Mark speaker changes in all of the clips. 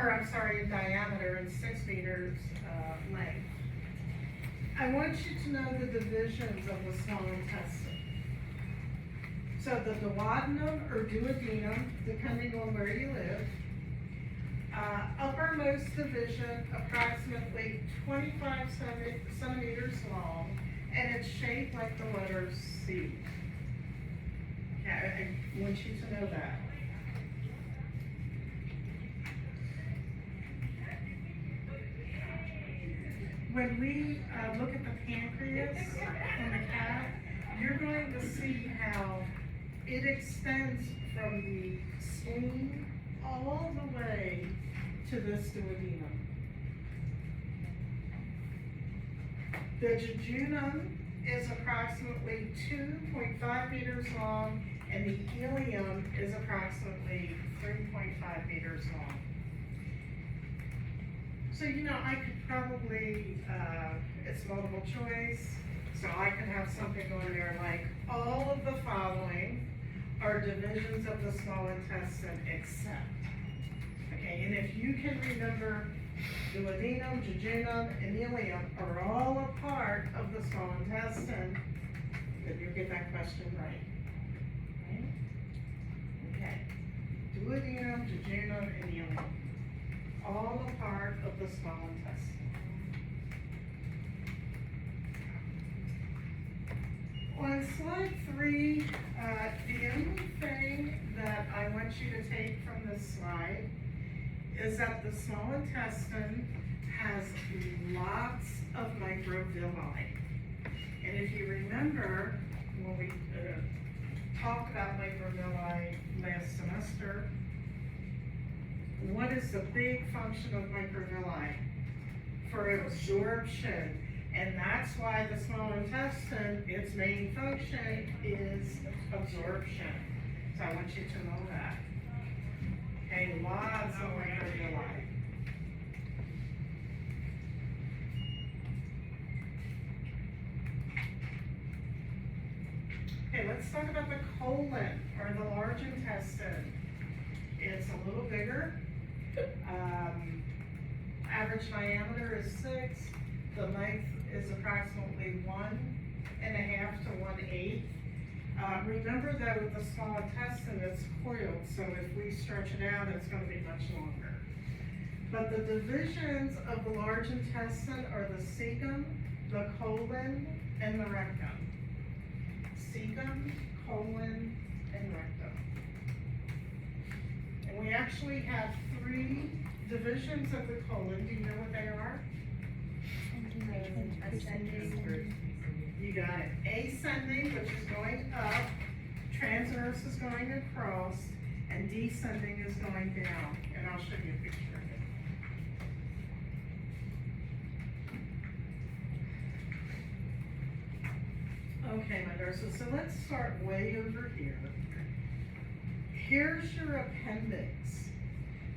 Speaker 1: in diameter and 6 meters length. I want you to know the divisions of the small intestine. So the duodenum or duodenum, depending on where you live, uppermost division, approximately 25 centimeters long, and it's shaped like the letter C. Okay, I want you to know that. When we look at the pancreas in the cat, you're going to see how it extends from the spleen all the way to this duodenum. The jejunum is approximately 2.5 meters long, and the ileum is approximately 3.5 meters long. So, I could probably, it's multiple choice, so I could have something on there like, all of the following are divisions of the small intestine except. Okay, and if you can remember, duodenum, jejunum, and ileum are all a part of the small intestine, then you'll get that question right. Okay, duodenum, jejunum, and ileum, all a part of the small intestine. On slide 3, the only thing that I want you to take from this slide is that the small intestine has lots of microvilli. And if you remember, when we talked about microvilli last semester, what is the big function of microvilli? For absorption. And that's why the small intestine, its main function is absorption. So I want you to know that. Okay, lots of microvilli. Okay, let's talk about the colon, or the large intestine. It's a little bigger. Average diameter is 6. The length is approximately 1.5 to 1/8. Remember that with the small intestine, it's coiled, so if we stretch it out, it's going to be much longer. But the divisions of the large intestine are the cecum, the colon, and the rectum. Cecum, colon, and rectum. And we actually have 3 divisions of the colon. Do you know what they are?
Speaker 2: Ascending.
Speaker 1: You got it. Ascending, which is going up, transverse is going across, and descending is going down. And I'll show you a picture of it. Okay, my nurses, so let's start way over here. Here's your appendix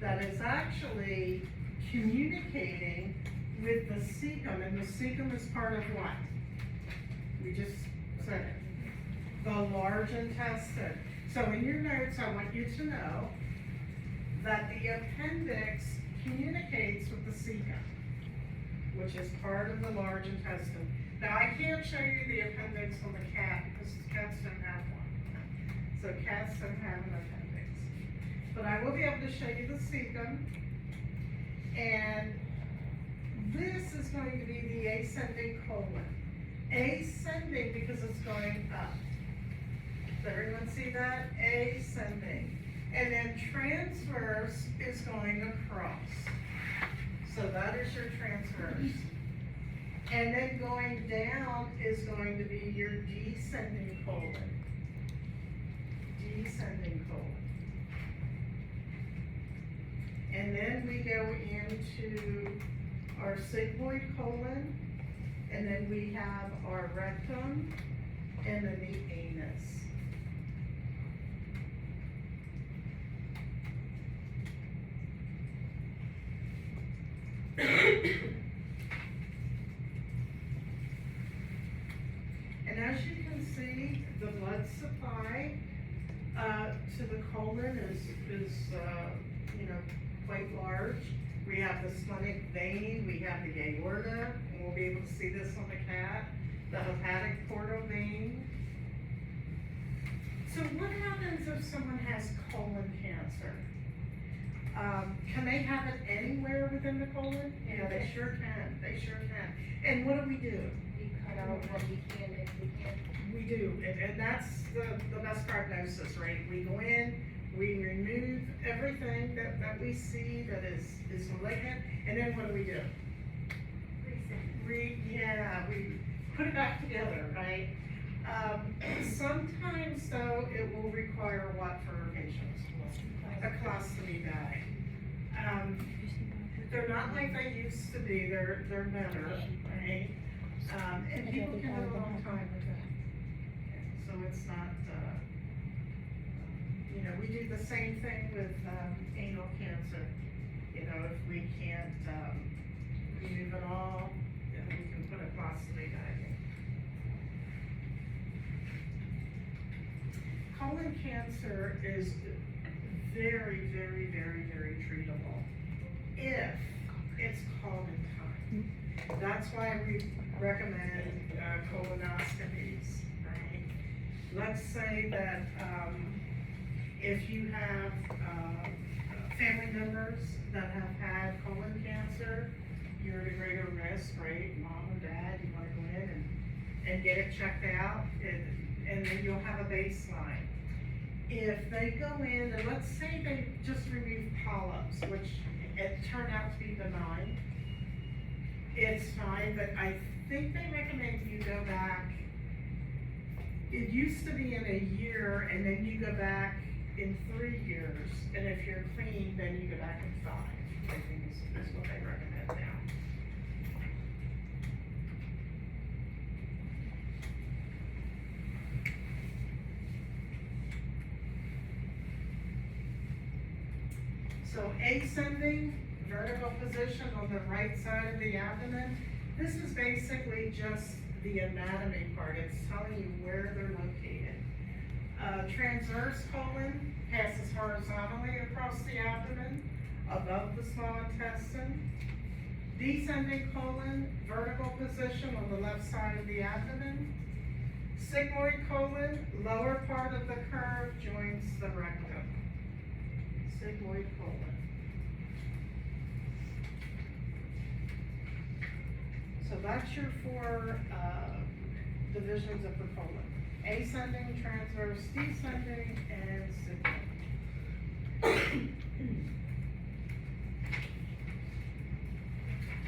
Speaker 1: that is actually communicating with the cecum, and the cecum is part of what? We just said it. The large intestine. So in your notes, I want you to know that the appendix communicates with the cecum, which is part of the large intestine. Now, I can't show you the appendix on the cat because cats don't have one. So cats don't have an appendix. But I will be able to show you the cecum. And this is going to be the ascending colon. Ascending because it's going up. Does everyone see that? Ascending. And then transverse is going across. So that is your transverse. And then going down is going to be your descending colon. Descending colon. And then we go into our sigmoid colon, and then we have our rectum, and then the anus. And as you can see, the blood supply to the colon is quite large. We have the splenic vein, we have the aorta, and we'll be able to see this on the cat, the hepatic portal vein. So what happens if someone has colon cancer? Can they have it anywhere within the colon? Yeah, they sure can, they sure can. And what do?
Speaker 2: We cut out what we can if we can.
Speaker 1: We do, and that's the best prognosis, right? We go in, we remove everything that we see that is malignant, and then what do? We put it back together, right? Sometimes though, it will require what for our patients? A colostomy bag. They're not like they used to be, they're better, right? And people can live a long time with that. So it's not, we do the same thing with anal cancer. If we can't remove it all, then we can put a colostomy bag in. Colon cancer is very, very, very, very treatable if it's caught in time. That's why we recommend colonoscopies, right? Let's say that if you have family members that have had colon cancer, you're at a greater risk, right? Mom or dad, you want to go in and get it checked out, and then you'll have a baseline. If they go in, and let's say they just remove polyps, which it turned out to be benign, it's fine, but I think they recommend you go back. It used to be in a year, and then you go back in 3 years, and if you're clean, then you go back in 5. I think is what they recommend now. So ascending, vertical position on the right side of the abdomen. This is basically just the anatomy part. It's telling you where they're located. Transverse colon passes horizontally across the abdomen, above the small intestine. Descending colon, vertical position on the left side of the abdomen. Sigmoid colon, lower part of the curve joins the rectum. Sigmoid colon. So that's your 4 divisions of the colon. Ascending, transverse, descending, and sigmoid.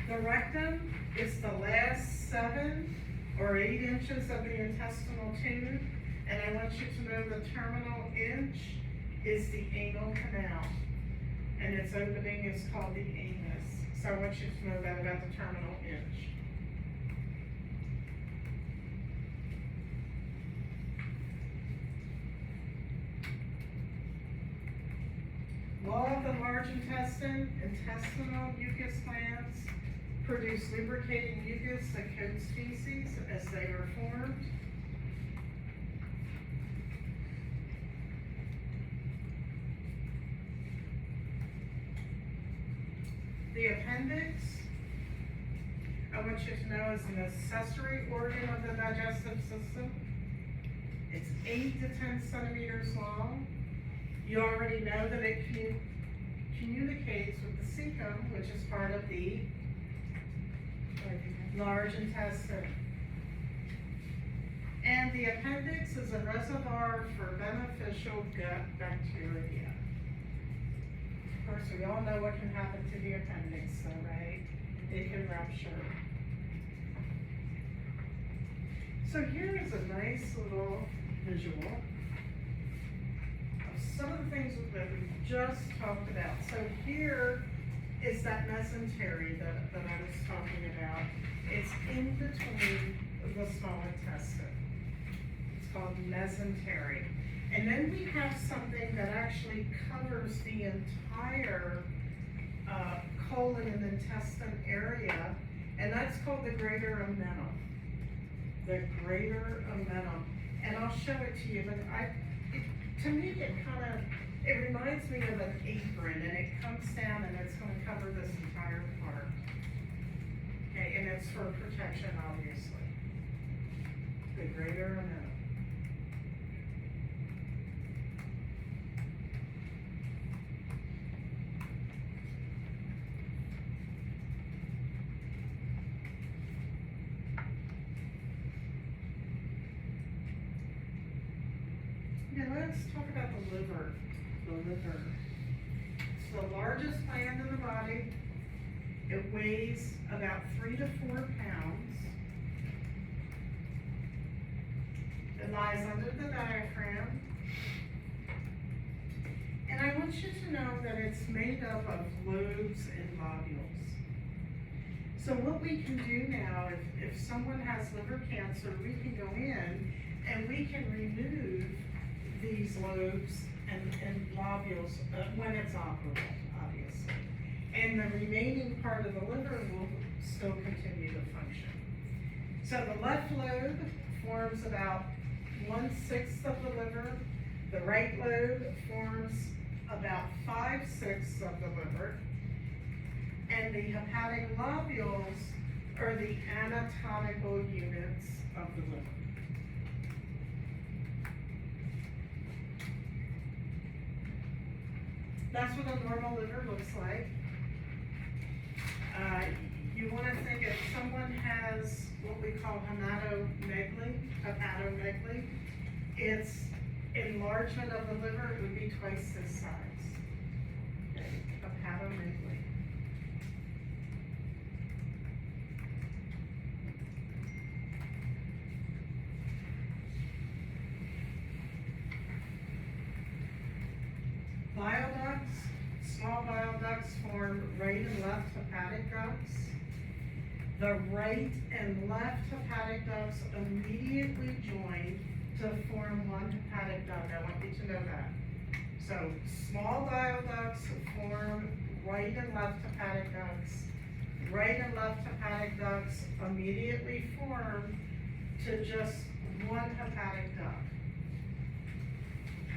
Speaker 1: The rectum is the last 7 or 8 inches of the intestinal tube, and I want you to know the terminal inch is the anal canal, and its opening is called the anus. So I want you to know that about the terminal inch. Wall of the large intestine, intestinal mucus glands produce lubricating mucus that coats feces as they are formed. The appendix, I want you to know, is an accessory organ of the digestive system. It's 8 to 10 centimeters long. You already know that it communicates with the cecum, which is part of the large intestine. And the appendix is a reservoir for beneficial gut bacteria. Of course, we all know what can happen to the appendix, so, right? It can rupture. So here is a nice little visual of some of the things that we just talked about. So here is that mesentery that I was talking about. It's in between the small intestine. It's called mesentery. And then we have something that actually covers the entire colon and intestine area, and that's called the greater omentum. The greater omentum. And I'll show it to you, but to me it reminds me of an apron, and it comes down and cover this entire part. Okay, and it's for protection, obviously. The greater or no? Now let's talk about the liver. The liver. It's the largest gland in the body. It weighs about 3 to 4 pounds. It lies under the diaphragm. And I want you to know that it's made up of lobes and lobules. So what we can do now, if someone has liver cancer, we can go in and we can remove these lobes and lobules when it's operable, obviously. And the remaining part of the liver will still continue to function. So the left lobe forms about 1/6 of the liver. The right lobe forms about 5/6 of the liver. And the hepatic lobules are the anatomical units of the liver. That's what a normal liver looks like. You want to think if someone has what we call hepatomegaly, it's enlargement of the liver, it would be twice this size. Okay, hepatomegaly. Bile ducts, small bile ducts form right and left hepatic ducts. The right and left hepatic ducts immediately join to form one hepatic duct. I want you to know that. So small bile ducts form right and left hepatic ducts. Right and left hepatic ducts immediately form to just one hepatic duct.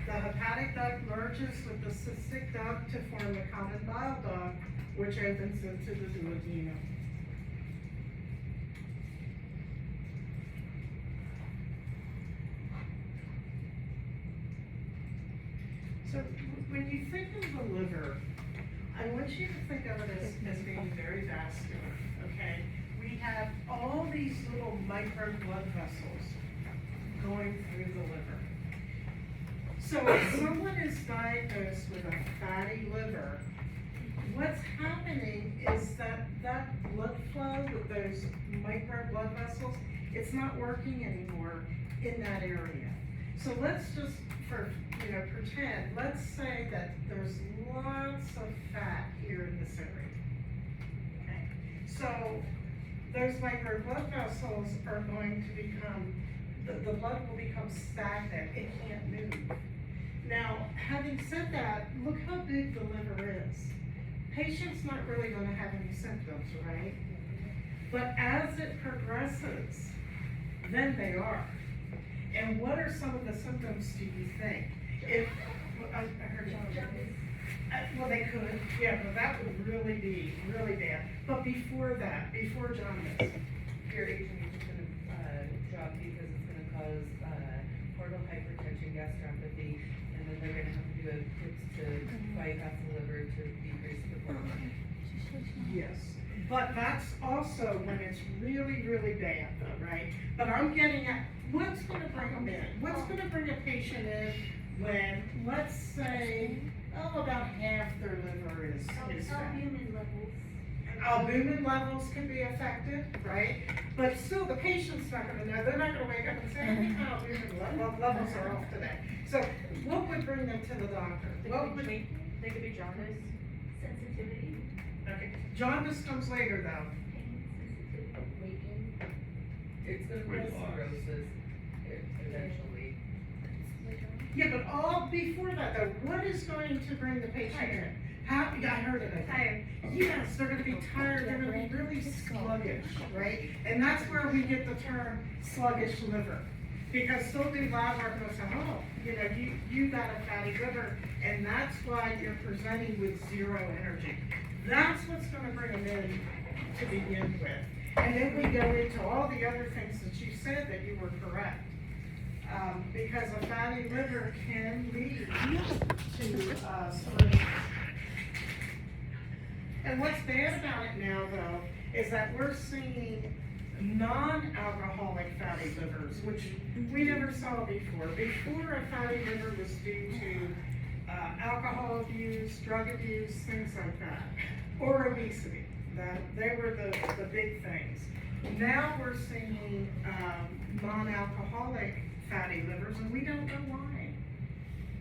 Speaker 1: The hepatic duct merges with the cystic duct to form the common bile duct, which opens into the duodenum. So when you think of the liver, I want you to think of it as being very vascular, okay? We have all these little micro blood vessels going through the liver. So if someone is diagnosed with a fatty liver, what's happening is that blood flow with those micro blood vessels, it's not working anymore in that area. So let's just, pretend, let's say that there's lots of fat here in this area. Okay? So those micro blood vessels are going to become, the blood will become stagnant, it can't move. Now, having said that, look how big the liver is. Patient's not really going to have any symptoms, right? But as it progresses, then they are. And what are some of the symptoms do you think? If, I heard well, they could, yeah, but that would really be really bad. But before that, before jaundice,
Speaker 3: Your agent is gonna drop because it's gonna cause portal hypertension, gastropathy, and then they're gonna have to do a tips to bypass the liver to decrease the portal.
Speaker 1: yes. But that's also when it's really, really bad though, right? But I'm getting at, what's gonna bring them in? What's gonna bring a patient in when, let's say, about half their liver is fat?
Speaker 2: Albumin levels.
Speaker 1: Albumin levels can be affected, right? But still, the patient's not gonna know, they're not gonna wake up and say, I think my albumin levels are off today. So what would bring them to the doctor? What would,
Speaker 3: They could be jaundice.
Speaker 2: Sensitivity.
Speaker 1: okay, jaundice comes later though.
Speaker 2: Pain sensitivity. Weight gain.
Speaker 3: It's gonna
Speaker 4: Weight
Speaker 3: cause
Speaker 4: loss.
Speaker 3: cirrhosis eventually.
Speaker 1: Yeah, but all before that though, what is going to bring the patient in? How, yeah, I heard it, I think.
Speaker 2: Tired.
Speaker 1: Yes, they're gonna be tired, they're gonna be really sluggish, right? And that's where we get the term sluggish liver. Because they'll do lab work and they'll say, oh, you got a fatty liver, and that's why you're presenting with zero energy. That's what's gonna bring them in to begin with. And then we go into all the other things that you said that you were correct. Because a fatty liver can lead to cirrhosis. And what's bad about it now, though, is that we're seeing non-alcoholic fatty livers, which we never saw before. Before, a fatty liver was due to alcohol abuse, drug abuse, things like that, or obesity. They were the big things. Now we're seeing non-alcoholic fatty livers, and we don't know why.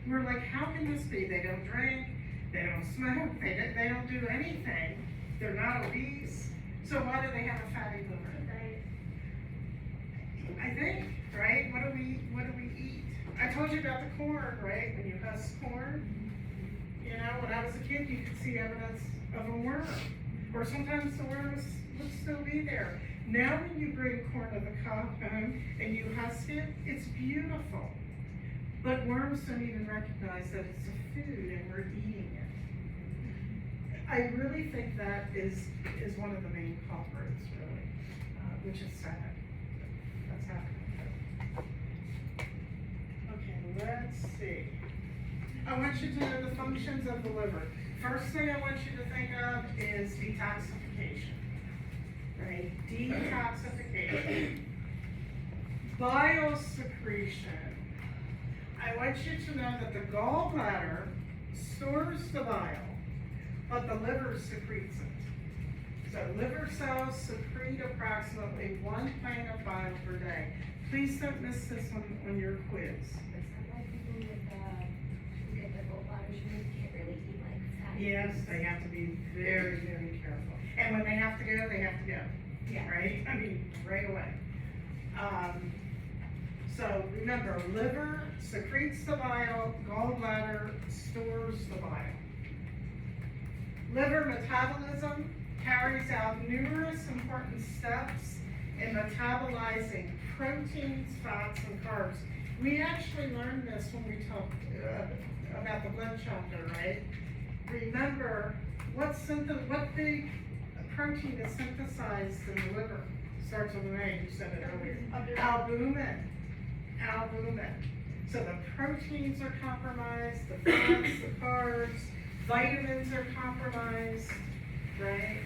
Speaker 1: We're like, how can this be? They don't drink, they don't smoke, they don't do anything. They're not obese. So why do they have a fatty liver? I think, right? What do we eat? I told you about the corn, right? When you husk corn, when I was a kid, you could see evidence of a worm, or sometimes the worm would still be there. Now, when you bring corn to the cob home and you husk it, it's beautiful. But worms don't even recognize that it's a food and we're eating it. I really think that is one of the main culprits, really, which is sad. That's happening. Okay, let's see. I want you to know the functions of the liver. First thing I want you to think of is detoxification. Right? Detoxification. Bile secretion. I want you to know that the gallbladder stores the bile, but the liver secretes it. So liver cells secrete approximately 1 pint of bile per day. Please don't miss this on your quiz.
Speaker 2: Is that why people who get their gallbladders removed can't really eat like fatty
Speaker 1: Yes,
Speaker 2: foods?
Speaker 1: they have to be very, very careful. And when they have to go, they have to go.
Speaker 2: Yeah.
Speaker 1: Right? I mean, right away. So remember, liver secretes the bile, gallbladder stores the bile. Liver metabolism carries out numerous important steps in metabolizing proteins, fats, and carbs. We actually learned this when we talked about the blood chapter, right? Remember, what big protein is synthesized in the liver? Starts with an A, you said it earlier. Albumin. Albumin. So the proteins are compromised, the fats, the carbs, vitamins are compromised, right?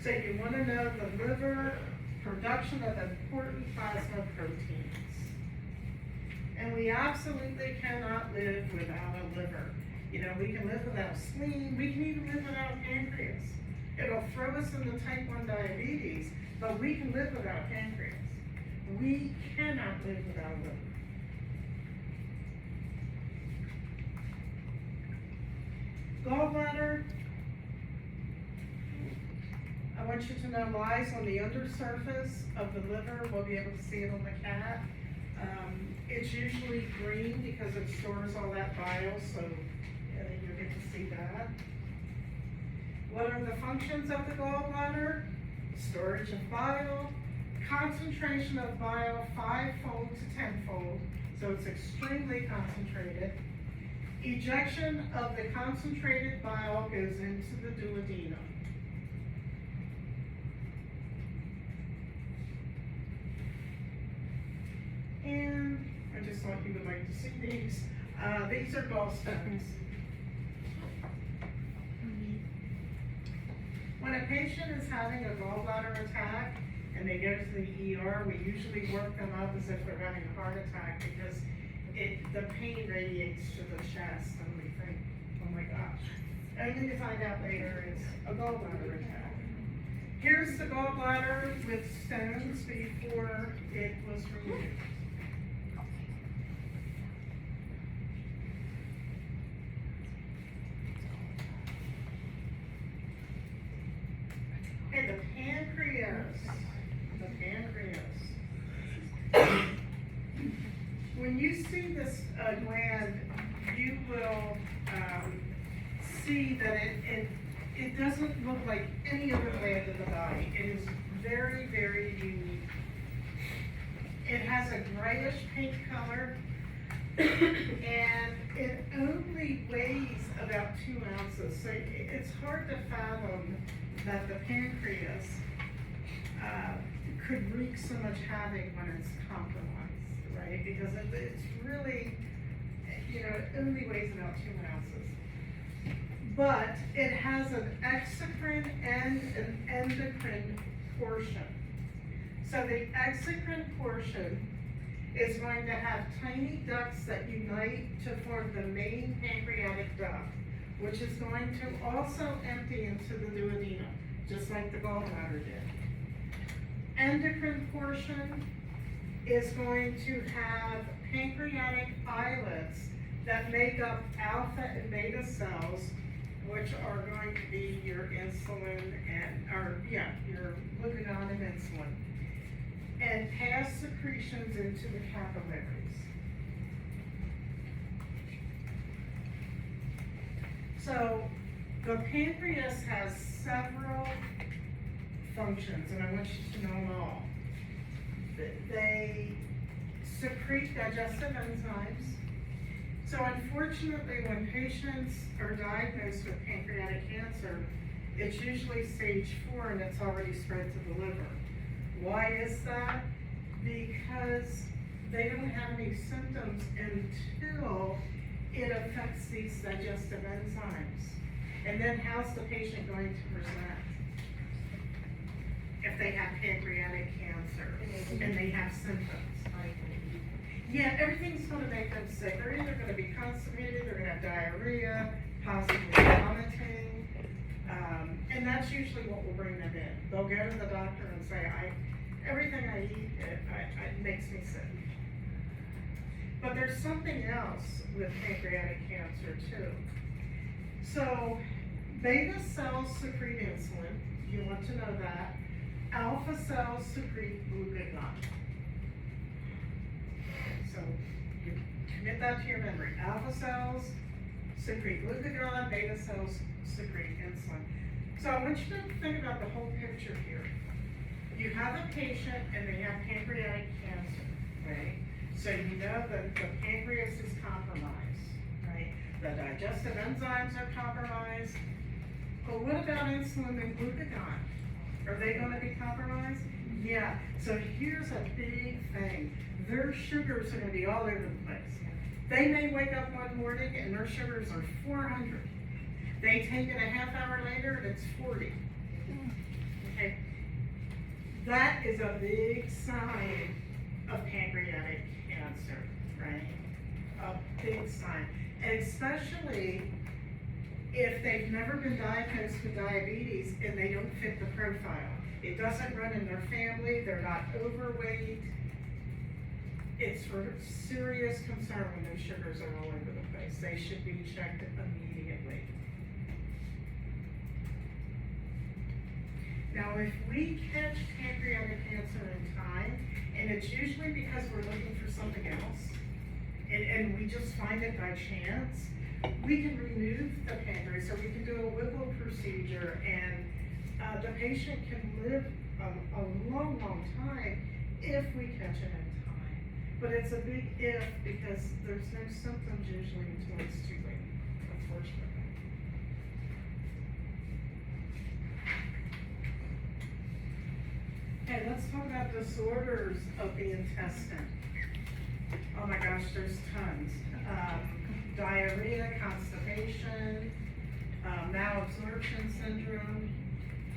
Speaker 1: So you want to know the liver production of important plasma proteins. And we absolutely cannot live without a liver. We can live without spleen, we can even live without pancreas. It'll throw us into type 1 diabetes, but we can live without pancreas. We cannot live without a liver. Gallbladder, I want you to know, lies on the undersurface of the liver. We'll be able to see it on the cat. It's usually green because it stores all that bile, so you'll get to see that. What are the functions of the gallbladder? Storage of bile, concentration of bile 5-fold to 10-fold, so it's extremely concentrated. Ejection of the concentrated bile goes into the duodenum. And I just thought you would like to see these. These are gallstones. When a patient is having a gallbladder attack and they go to the ER, we usually work them up as if they're having a heart attack because the pain radiates to the chest and we think, oh my gosh. Only to find out later it's a gallbladder attack. Here's the gallbladder with stones before it was removed. And the pancreas. When you see this gland, you will see that it doesn't look like any other gland in the body. It is very, very unique. It has a grayish pink color, and it only weighs about 2 ounces, so it's hard to fathom that the pancreas could wreak so much havoc when it's compromised, right? Because it's really, it only weighs about 2 ounces. But it has an exocrine and an endocrine portion. So the exocrine portion is going to have tiny ducts that unite to form the main pancreatic duct, which is going to also empty into the duodenum, just like the gallbladder did. Endocrine portion is going to have pancreatic islets that make up alpha and beta cells, which are going to be your insulin your glucagon and insulin, and pass secretions into the capillaries. So the pancreas has several functions, and I want you to know them all. They secrete digestive enzymes. So unfortunately, when patients are diagnosed with pancreatic cancer, it's usually stage 4 and it's already spread to the liver. Why is that? Because they don't have any symptoms until it affects these digestive enzymes. And then how's the patient going to present if they have pancreatic cancer and they have symptoms? Yeah, everything's gonna make them sick. They're either gonna be constipated, they're gonna have diarrhea, possibly vomiting, and that's usually what will bring them in. They'll go to the doctor and say, everything I eat, it makes me sick. But there's something else with pancreatic cancer too. So, beta cells secrete insulin, you want to know that. Alpha cells secrete glucagon. So you commit that to your memory. Alpha cells secrete glucagon, beta cells secrete insulin. So I want you to think about the whole picture here. You have a patient and they have pancreatic cancer, right? So you know that the pancreas is compromised, right? The digestive enzymes are compromised. But what about insulin and glucagon? Are they going to be compromised? Yeah. So here's a big thing. Their sugars are going to be all over the place. They may wake up one morning and their sugars are 400. They take it a half hour later and it's 40. Okay. That is a big sign of pancreatic cancer, right? A big sign. And especially if they've never been diagnosed with diabetes and they don't fit the profile. It doesn't run in their family, they're not overweight. It's for serious concern when those sugars are all over the place. They should be checked immediately. Now, if we catch pancreatic cancer in time, and it's usually because we're looking for something else, and we just find it by chance, we can remove the pancreas, so we can do a Whipple procedure, and the patient can live a long, long time if we catch it in time. But it's a big if, because there's no symptoms usually until it's too late, unfortunately. Okay, let's talk about disorders of the intestine. Oh my gosh, there's tons. Diarrhea, constipation, malabsorption syndrome,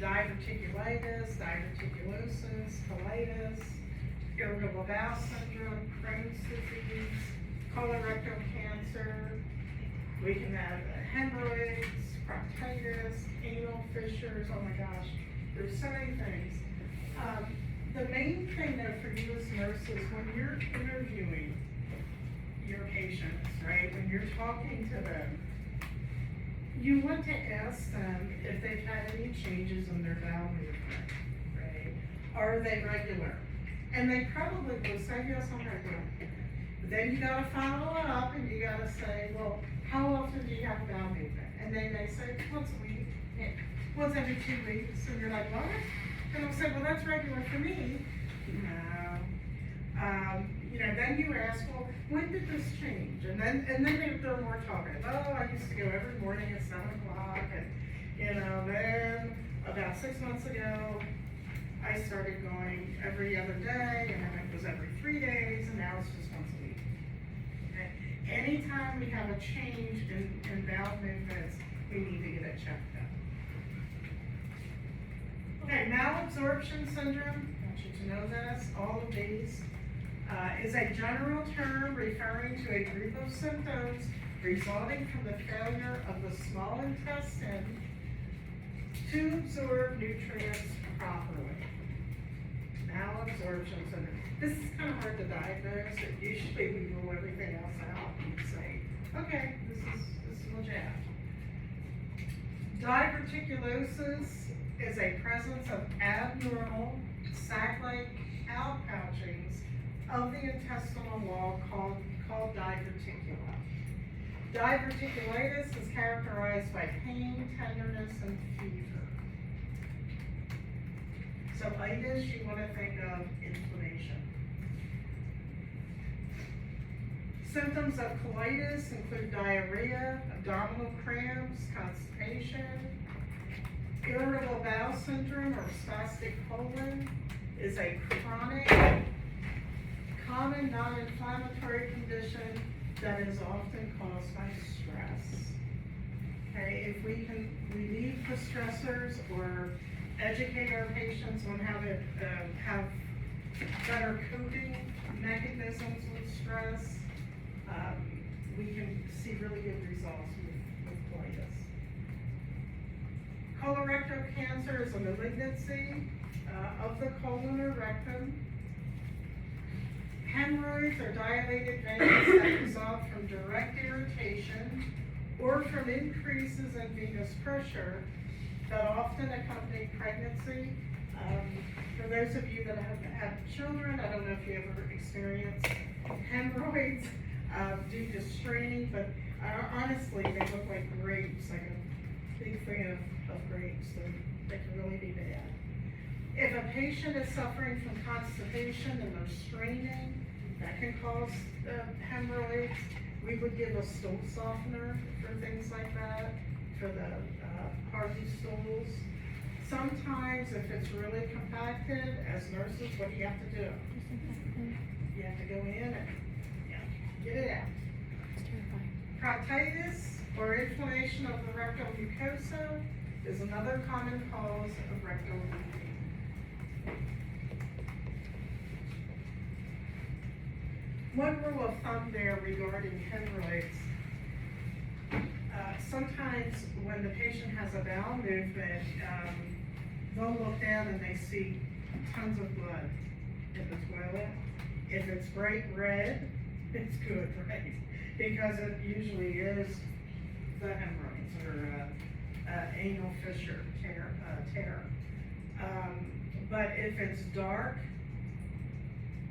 Speaker 1: diverticulitis, diverticulosis, colitis, irritable bowel syndrome, Crohn's disease, colorectal cancer. We can have hemorrhoids, proctitis, anal fissures. Oh my gosh, there's so many things. The main thing though for you as nurses, when you're interviewing your patients, right, when you're talking to them, you want to ask them if they've had any changes in their bowel movement, right? Are they regular? And they probably will say, yes, I'm regular. But then you gotta follow it up and you gotta say, well, how often do you have bowel movement? And they may say, once a week, once every 2 weeks, and you're like, what? And I'll say, well, that's regular for me. No. You know, then you ask, well, when did this change? And then they're more talkative. Oh, I used to go every morning at 7:00, and, you know, then about 6 months ago, I started going every other day, and then it was every 3 days, and now it's just once a week. Okay? Anytime we have a change in bowel movements, we need to get it checked out. Okay, malabsorption syndrome, I want you to know this, all of these, is a general term referring to a group of symptoms resulting from the failure of the small intestine to absorb nutrients properly. Malabsorption syndrome. This is kind of hard to diagnose, and usually we rule everything else out and say, okay, this is legit. Diverticulosis is a presence of abnormal sac-like outpouchings of the intestinal wall called diverticula. Diverticulitis is characterized by pain, tenderness, and fever. So itis, you want to think of inflammation. Symptoms of colitis include diarrhea, abdominal cramps, constipation. Irritable bowel syndrome or spastic colon is a chronic, common non-inflammatory condition that is often caused by stress. Okay, if we can relieve the stressors or educate our patients on how to have better coping mechanisms with stress, we can see really good results with colitis. Colorectal cancer is a malignancy of the colon or rectum. Hemorrhoids are dilated veins that result from direct irritation or from increases in venous pressure that often accompany pregnancy. For those of you that have had children, I don't know if you ever experienced hemorrhoids due to straining, but honestly, they look like grapes, like a big thing of grapes. They can really be bad. If a patient is suffering from constipation and they're straining, that can cause hemorrhoids. We would give a stool softener for things like that, for the hardy stools. Sometimes if it's really compacted, as nurses, what do you have to do? You have to go in and get it out. Proctitis, or inflammation of the rectal mucosa, is another common cause of rectal bleeding. One rule of thumb there regarding hemorrhoids, sometimes when the patient has a bowel movement, they'll look down and they see tons of blood in the toilet. If it's bright red, it's good, right? Because it usually is the hemorrhoids or anal fissure tear. But if it's dark,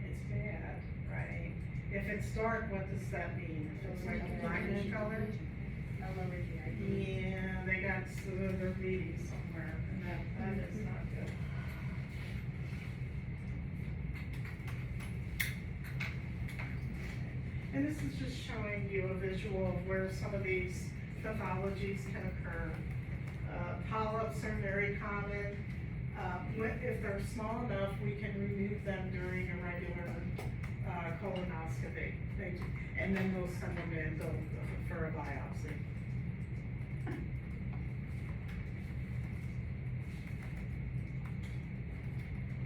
Speaker 1: it's bad, right? If it's dark, what does that mean? If it's like a blackish color? Yeah, they got their bleeding somewhere, and that is not good. And this is just showing you a visual of where some of these pathologies can occur. Polyps are very common. If they're small enough, we can remove them during a regular colonoscopy. And then we'll send them in for a biopsy.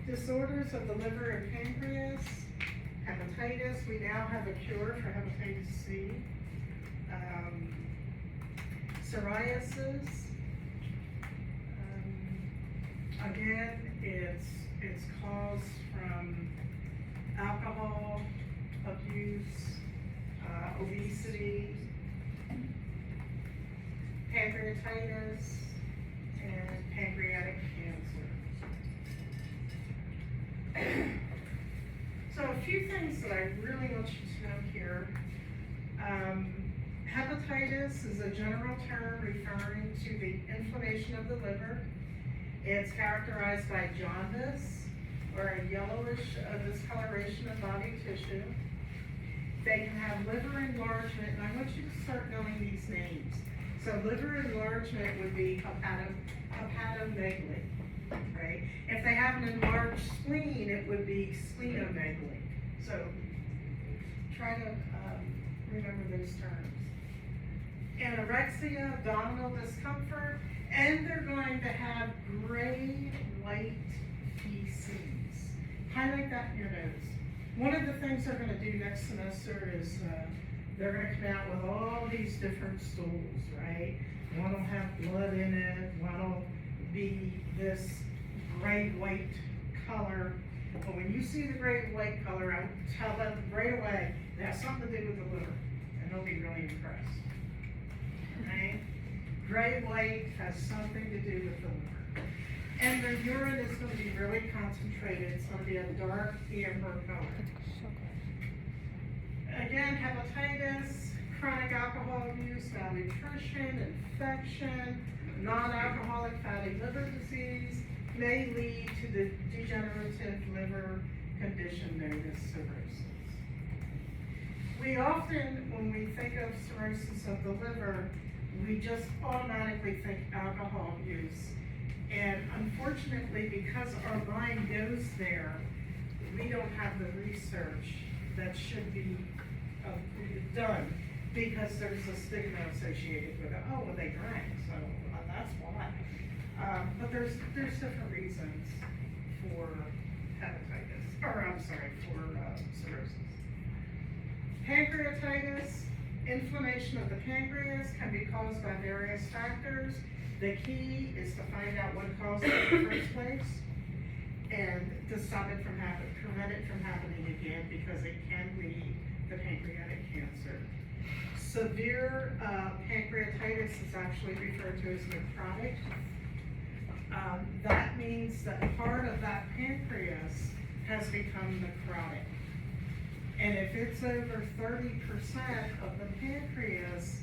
Speaker 1: Disorders of the liver and pancreas, hepatitis. We now have a cure for hepatitis C. Psoriasis. Again, it's caused from alcohol abuse, obesity, pancreatitis, and pancreatic cancer. So a few things that I really want you to know here. Hepatitis is a general term referring to the inflammation of the liver. It's characterized by jaundice or a yellowish discoloration of body tissue. They can have liver enlargement, and I want you to start knowing these names. So liver enlargement would be hepatomegaly, right? If they have an enlarged spleen, it would be splenomegaly. So try to remember those terms. Anorexia, abdominal discomfort, and they're going to have gray, white feces. Highlight that in your notes. One of the things they're gonna do next semester is, they're gonna come out with all these different stools, right? One will have blood in it, one will be this gray, white color. But when you see the gray, white color, I tell them right away, it has something to do with the liver, and they'll be really impressed. Right? Gray, white has something to do with the liver. And their urine is gonna be really concentrated, it's gonna be a dark amber color. Again, hepatitis, chronic alcohol use, malnutrition, infection, non-alcoholic fatty liver disease may lead to the degenerative liver condition known as cirrhosis. We often, when we think of cirrhosis of the liver, we just automatically think alcohol use. And unfortunately, because our mind goes there, we don't have the research that should be done, because there's a stigma associated with it. Oh, well, they drank, so that's why. But there's different reasons for hepatitis, or I'm sorry, for cirrhosis. Pancreatitis, inflammation of the pancreas can be caused by various factors. The key is to find out what caused it in the first place and to stop it from happening, prevent it from happening again, because it can lead to pancreatic cancer. Severe pancreatitis is actually referred to as necrotic. That means that part of that pancreas has become necrotic. And if it's over 30% of the pancreas,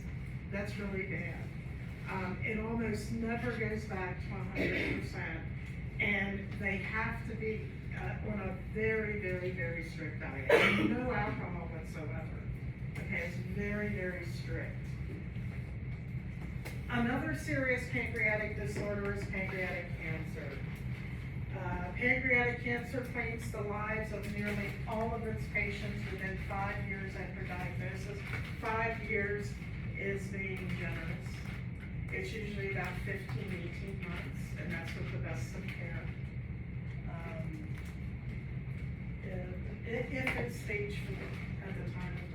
Speaker 1: that's really bad. It almost never goes back to 100%. And they have to be on a very, very, very strict diet. No alcohol whatsoever. Okay, it's very, very strict. Another serious pancreatic disorder is pancreatic cancer. Pancreatic cancer claims the lives of nearly all of its patients within 5 years after diagnosis. 5 years is being generous. It's usually about 15, 18 months, and that's with the best of care. If it's stage 4 at the time of